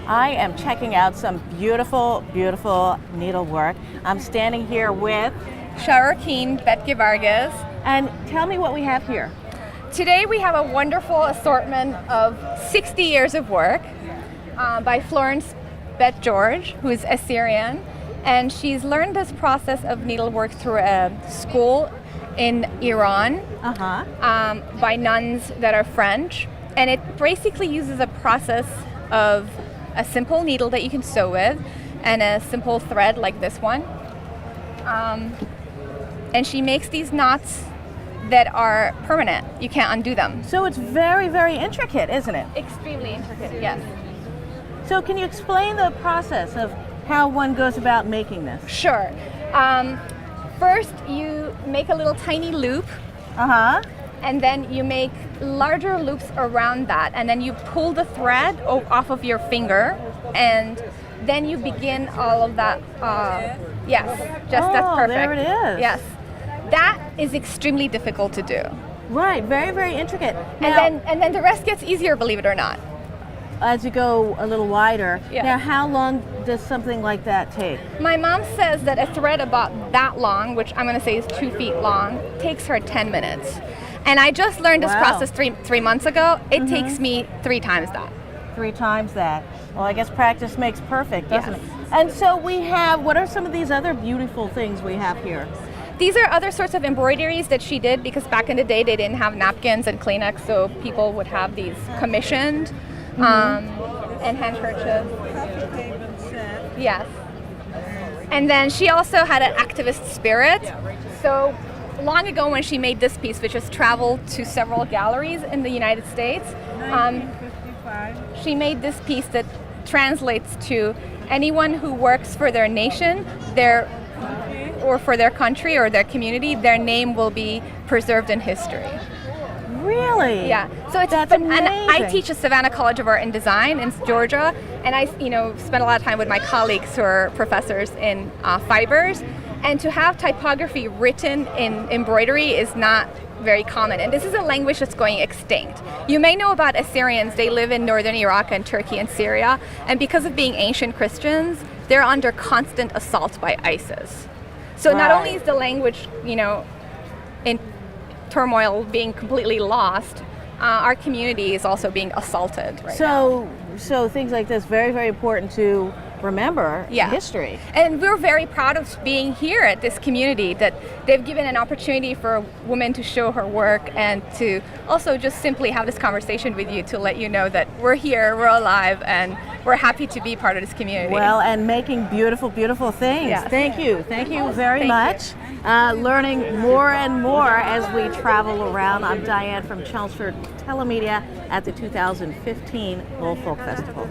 I am checking out some beautiful, beautiful needlework. I'm standing here with Joaquin Betke Vargas. And tell me what we have here. Today we have a wonderful assortment of 60 years of work by Florence Bet George, who is Assyrian. And she's learned this process of needlework through a school in Iran by nuns that are French. And it basically uses a process of a simple needle that you can sew with and a simple thread like this one. And she makes these knots that are permanent. You can't undo them. So it's very, very intricate, isn't it? Extremely intricate, yes. So can you explain the process of how one goes about making this? Sure. First, you make a little tiny loop. And then you make larger loops around that. And then you pull the thread off of your finger. And then you begin all of that. Yes, that's perfect. There it is. Yes. That is extremely difficult to do. Right, very, very intricate. And then the rest gets easier, believe it or not. As you go a little wider. Yeah. Now, how long does something like that take? My mom says that a thread about that long, which I'm going to say is 2 feet long, takes her 10 minutes. And I just learned this process three months ago. It takes me 3 times that. 3 times that. Well, I guess practice makes perfect, doesn't Yes. it? And so we have, what are some of these other beautiful things we have here? These are other sorts of embroideries that she did because back in the day they didn't have napkins and Kleenex, so people would have these commissioned and handkerchiefs. Yes. And then she also had an activist spirit. So long ago when she made this piece, which has traveled to several galleries in the United States, she made this piece that translates to anyone who works for their nation, or for their country or their community, their name will be preserved in history. Really? Yeah. So it's That's and amazing. I teach at Savannah College of Art and Design in Georgia, and I spend a lot of time with my colleagues who are professors in fibers, and to have typography written in embroidery is not very common, and this is a language that's going extinct. You may know about Assyrians. They live in northern Iraq and Turkey and Syria, and because of being ancient Christians, they're under constant assault by ISIS. So not only is the language, in turmoil, being completely lost, our community is also being assaulted right now. So things like this, very, very important to remember history. And we're very proud of being here at this community, that they've given an opportunity for a woman to show her work and to also just simply have this conversation with you to let you know that we're here, we're alive, and we're happy to be part of this community. Well, and making beautiful, beautiful things. Yes. Thank you very much. Learning more and more as we travel around. I'm Diane from Chelmsford TeleMedia at the 2015 Lowell Folk Festival.